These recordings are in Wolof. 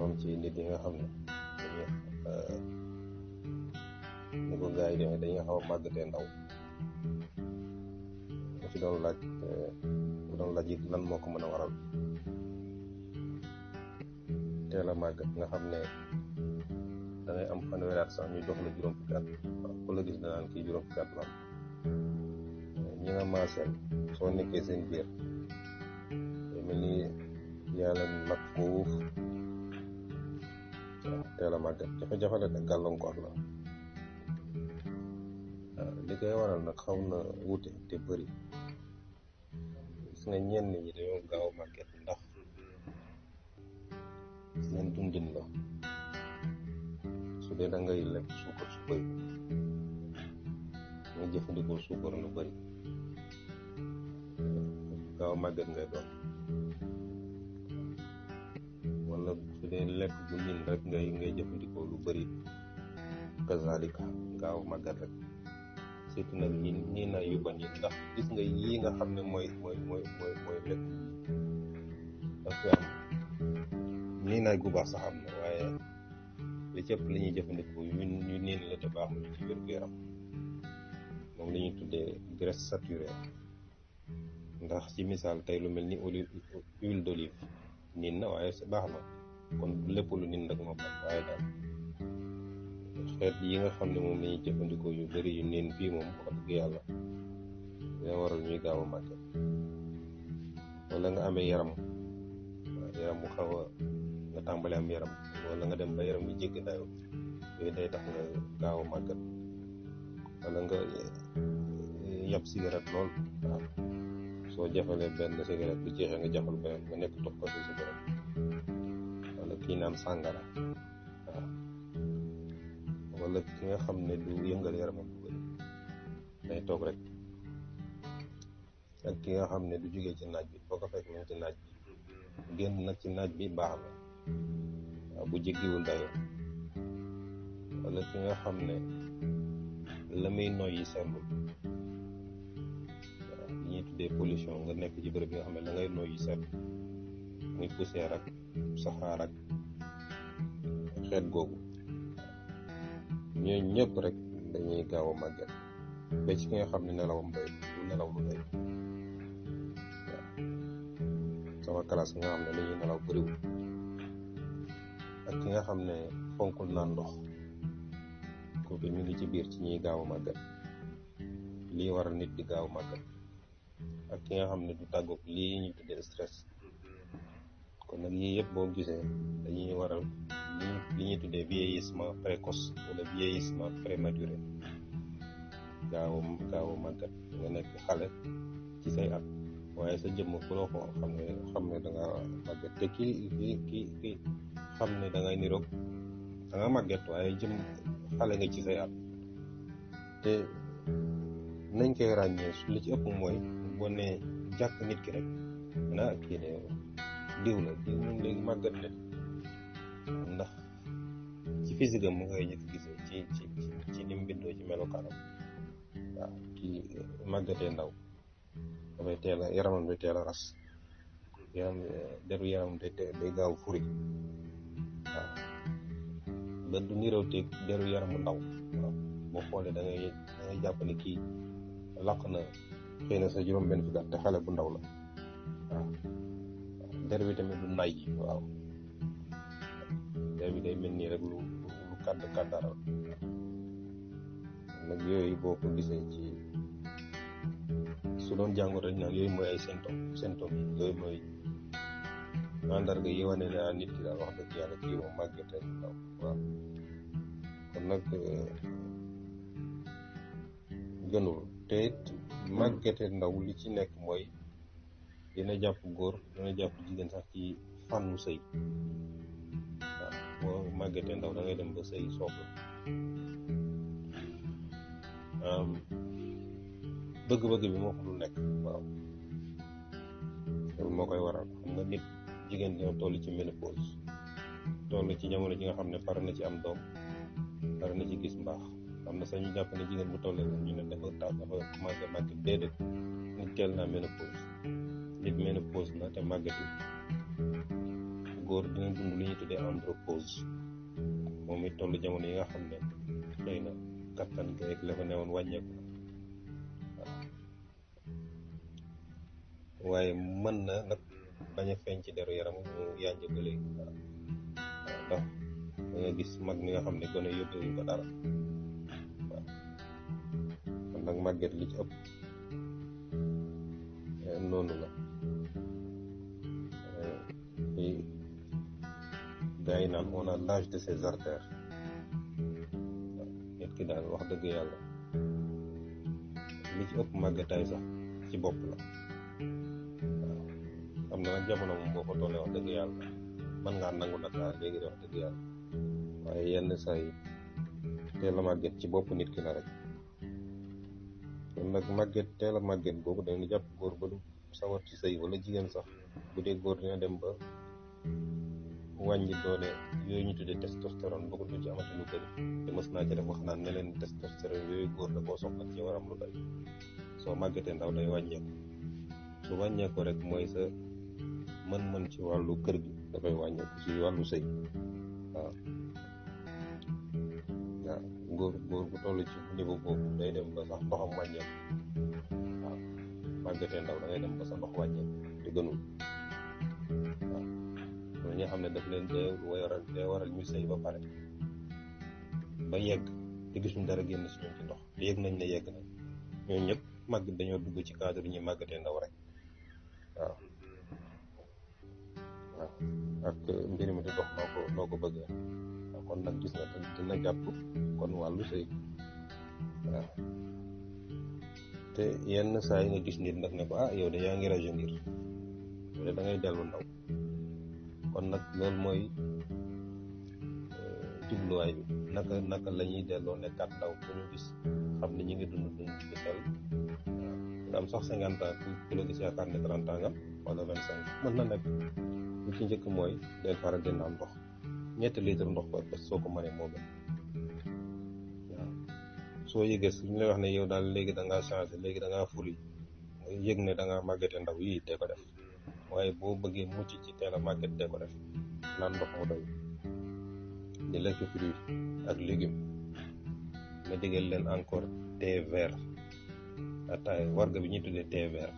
am ci nit yi nga xam ne ni ko gars yi demee dañuy xaw a màggatee ndaw mu ci doon laaj it lan moo ko mën a waral teel a màggat nga xam ne da ngay am fanweeri at sax ñu jox la juróom fukki at ku la gis danaan kii juróom fukki at la am ñi nga maaseel soo nekkee seen biir mel ni yàlla mag foofu teel a màggat jafe-jafe la ak gàllankoor la li koy waral nag xaw na wuute te bëri gis nga ñenn ñi dañoo gaaw a màgget ndax seen dundin la su dee da ngay lekk suukar su bëri nga jëfandikoo suukar lu bëri gaaw a màgget ngay doon wala su dee lekk bu niin rek ngay jëfandikoo lu bëri kazalika gaaw a màgget rek surtout nag ñii naa yu bon yi ndax gis nga yii nga xam ne mooy lekk dafa am nii naay gu baax sax am na waaye li cëpp li ñuy jëfandikoo ñu niin la te baaxul ci wér gu yaram moom la ñuy tuddee graisse saturée ndax ci misaal tey lu mel ni huile d'olive niin na waaye baax na kon lépp lu niin rek moo baax waaye daal xeet yi nga xam ne moom la ñuy jëfandikoo yu bëri yu niin fii moom wax dëgg yàlla dina waral ñuy gaaw a màgget wala nga amee yaram bu xaw a nga tàmbali am yaram wala nga dem ba yaram bi jéggi dayoo yooyu day tax nga gaaw a màgget wala nga yab cigarette lool waaw soo jafalee benn cigarette bu jeexee nga jafal beneen nga nekk topp ko ci cigarette wala kii naan sàngara waaw wala ki nga xam ne du yëngal yaramam bu bëri day toog rek ak ki nga xam ne du jógee ci naaj bi foo ko fekk mu ci naaj bi génn nag ci naaj bi baax na waaw bu jéggiwul dayoo wala ki nga xam ne la muy noyyi sellul waaw li ñuy tuddee pollution nga nekk ci bërëb bi nga xam ne la ngay noyyi sell muy poussière ak saxaar ak xeet googu ñooñu ñëpp rek dañuy gaaw a màgget ba ci ki nga xam ne nelawam doy du nelaw lu doy waaw sama classe nga xam ne li ñuy nelaw bëriwul ak ki nga xam ne fonkul naan ndox kooku mi ngi ci biir ci ñuy gaaw a màgget lii waral nit di gaaw a màgget ak ki nga xam ne du tàggoog lii ñu tuddee stress kon nag yii yëpp boo gisee dañuy waral li ñuy tuddee vieillissement précoce wala vieillissement prématuré gaaw a màggat nga nekk xale ci say at waaye sa jëmm ku la ko xam ne da nga màgget te ki xam ne da ngay niroog da nga màgget waaye jëm xale nga ci say at te nañ koy ràññee su li ci ëpp mooy boo nee jàkk nit ki rek naa kii ne diw moom léegi màggat leen ndax ci physique am mu ngay ñëkk gisee ci ni mu bindoo ci melokaanam waaw kii màggatee ndaw dafay teel a yaramam day teel a ras deru yaram day gaaw furi waaw ba du niroo te deru yaramu ndaw waaw boo xoolee da ngay jàpp ne kii laq na xëy na sa juróom benn fukki at te xale bu ndaw la waaw der bi tamit du nay waaw der bi day mel nii rek lu kàddaral nag yooyu boo ko gisee ci su doon jàngoro dañ naan yooyu mooy ay symptômes yi yooyu mooy mandarga yi wane ne nit ki daal wax dëgg yàlla kii moom màggete ndaw waaw kon nag gënul te it màggete ndaw li ci nekk mooy dina jàpp góor dina jàpp jigéen sax ci fànnu sëy waaw boo màggetee ndaw da ngay dem ba sëy soog bëgg-bëgg bi moo ko dul nekk waaw loolu moo koy waral xam nga nit jigéen dina toll ci ménopause toll ci jamono ji nga xam ne pare na ci am doom dara na ci gis mbaax. am na sax ñu jàpp ne jigéen bu tollee ñu ne dafa commencé màgget. déedéet, nit teel naa ménopause. nit ménopause na te màggetul. góor dina dund li ñuy tuddee andropause, moom it toll jamono yi nga xam ne xëy na kattan geeg la fa newoon wàññeeku na. waaye mën na nag bañ a feeñ ci deru yaram mu yànj ba léegi. ndax da nga gis mag mi nga xam ne gone yóbbewuñ ko dara. waaw kon nag màgget li ci ëpp noonu la. gaa yi naan on a l'âge de ses artères. waaw nit ki daal wax dëgg yàlla li ci ëpp màggetaay sax ci bopp la. waaw am na nag jamono moom boo ko tollee wax dëgg yàlla mën ngaa nangu nag léegi de wax dëgg yàlla, waaye yenn saa yi teel a màgget ci bopp nit ki la rek. kon nag màgget teel a màgget boobu dañu jàpp góor ba du sawar ci sëy, wala jigéen sax bu dee góor dina dem ba wàññi doole yooyu ñu tuddee testostérone ba ko du ci amati lu bëri. te mës naa ci def wax naan ne leen testostérone yooyu góor da koo soxla ci waram lu bëri. soo màggetee ndaw day wàññeeku. su wàññeeku rek mooy sa mën-mën ci wàllu kër gi dafay wàññeeku ci wàllu sëy. waaw góor bu toll ci niveau boobu day dem ba sax ndoxam wàññeeku. waaw màggetee ndaw da ngay dem ba sa ndox wàññeeku te gënul. waaw ñi nga xam ne daf leen dee waral ñu sëy ba pare ba yegg te gisuñ dara génn si ñoom ci ndox te yegg nañ ne yegg nañ, ñooñu ñëpp màgg dañoo dugg ci cadre ñuy màggatee ndaw rek. waaw ak mbir mi di dox noo ko bëggee. kon nag gis nga dina jàpp kon wàllu sëy. waaw te yenn saa yi nga gis nit nag ne ko yow de yaa ngi rajeunir, yow de da ngay dellu ndaw. kon nag loolu mooy jubluwaay bi. naka la ñuy delloo nekkaat ndaw ku ñu gis xam ne ñu ngi dund bu sell. nga am sax 50 ans ku la gis yaakaar ne 30 ans nga wala 25. mën na nekk. lu ci njëkk mooy del faral di naan ndox 7 litres ndox par bés soo ko mënee moo gën. waaw soo yëgee suñu lay wax ne yow daal léegi da ngaa changé, léegi da ngaa fuli, yëg ne da ngaa màggete ndaw yii te ko def. waaye boo bëggee mucc ci teel a màgget te ko def, naan ndox mu doy, di lekk fruits ak légumes. ma digal leen encore thé vert. ataay warga bi ñuy tuddee thé vert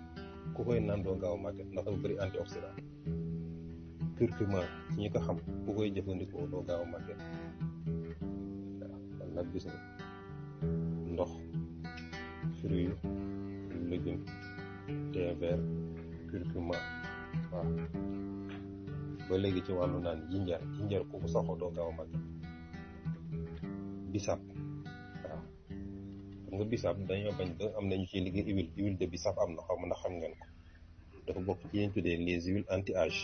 ku koy naan doo gaaw a màgget ndax dafa bëri antioxydant. curcuma ci ñi ko xam ku koy jëfandikoo doo gaaw a màgget. waaw kon nag gis nga ndox, fruits, légumes, thé vert, curcuma. waaw ba léegi ci wàllu naan jinjar ku ko saxoo doo gaaw a màgget. bisaab. waaw xam nga bisaab dañoo bañ ba am nañu ciy liggéey huile de bisaab am na, xaw ma ndax xam ngeen ko. dafa bokk ci yéen tuddee les huiles anti âge.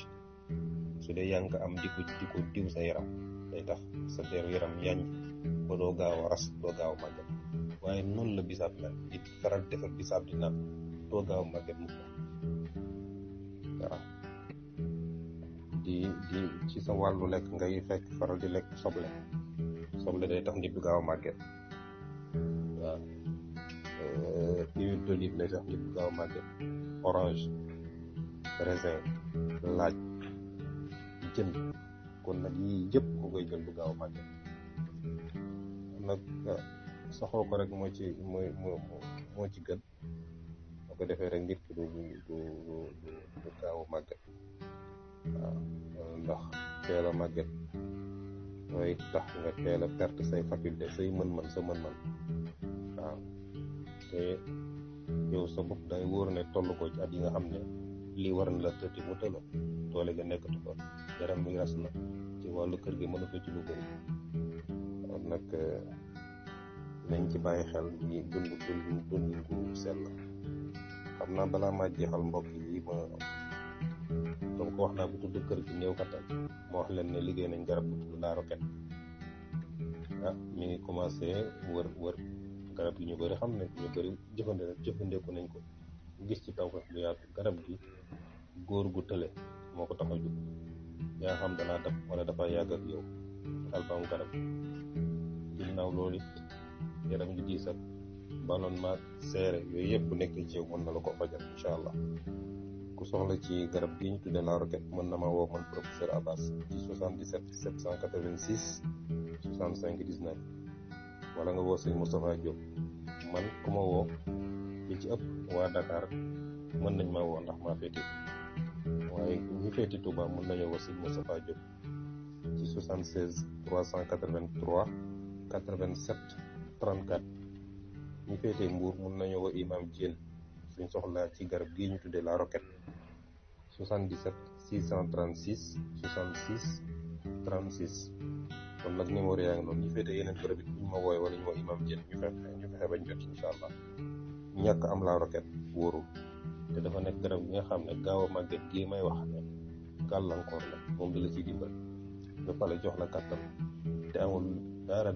su dee yaa ngi ko am di ko diw sa yaram day tax sa deru yaram yànj ba doo gaaw a ras, doo gaaw a màgget. waaye noonu la bisaab mel. di faral defar bisaab di naan doo gaaw a màgget mukk. waaw di ci sa wàllu lekk ngay fekk faral di lekk soble day tax nit du gaaw a màgget. waaw huile d'olive day tax nit du gaaw a màgget. orange, raisin, laaj, jën. kon nag yii yëpp ku koy jël du gaaw a màgget. nag saxoo ko rek moo ci gën. boo ko defee rek nit ki du gaaw a màgget. waaw ndax teel a màgget mooy tax nga teel a perte say faculté, say mën-mën sa mën-mën. waaw te yow sa bopp day wóor ne toll ko ci at yi nga xam ne lii war na la tëti mu tëla doole ga nekkatu ko, yaram bi ras na, ci wàllu kër gi mënatu ci lu bëri. kon nag nañ ci bàyyi xel ñi dund gu sell. xam naa balaa maa jeexal mbokk yi ma comme ko wax naa bu tudd kër gi néew kattan, ma wax leen ne liggéey nañ garab bu tudd la roquette. mi ngi commencé wër garab gi ñu bëri xam ne ñu bëri jëfandeku nañ ko, gis ci taw bu yaatu. garab gi góor gu tële moo ko tax a jóg. yaa xam danaa dab wala dafa yàgg ak yow daal ba am garab ginnaaw ginnaaw loolu it yaram di diis ak ballonnement seere yooyu yëpp bu nekkee ci yow mën na la ko fajal incha allah. ku soxla ci garab gi ñu tuddee la roquette mën na ma woo man professeur Abbas ci 77 786 65 19 wala nga woo sëñ Moustapha Diop. man ku ma woo li ci ëpp waa Dakar mën nañ ma woo ndax maa féete waaye ñu féete Touba mën nañoo woo sëñ Moustapha Diop ci 76 383 87 34 ñu féete Mbour mën nañoo woo Imam Diène suñ soxlaa ci garab gii ñu tuddee la roquette 77 636 66 36 kon nag numéro yaa ngi noonu ñu féete yeneen bërëb it bu ñu ma wooye wala ñu woo Imam Diène ñu fexe bañ jot incha allah. ñàkk am la roquette wóorul te dafa nekk garab gi nga xam ne gaaw a màgget gii may wax ne gàllankoor la moom di la ciy dimbal ba pare jox la kàttan te amul dara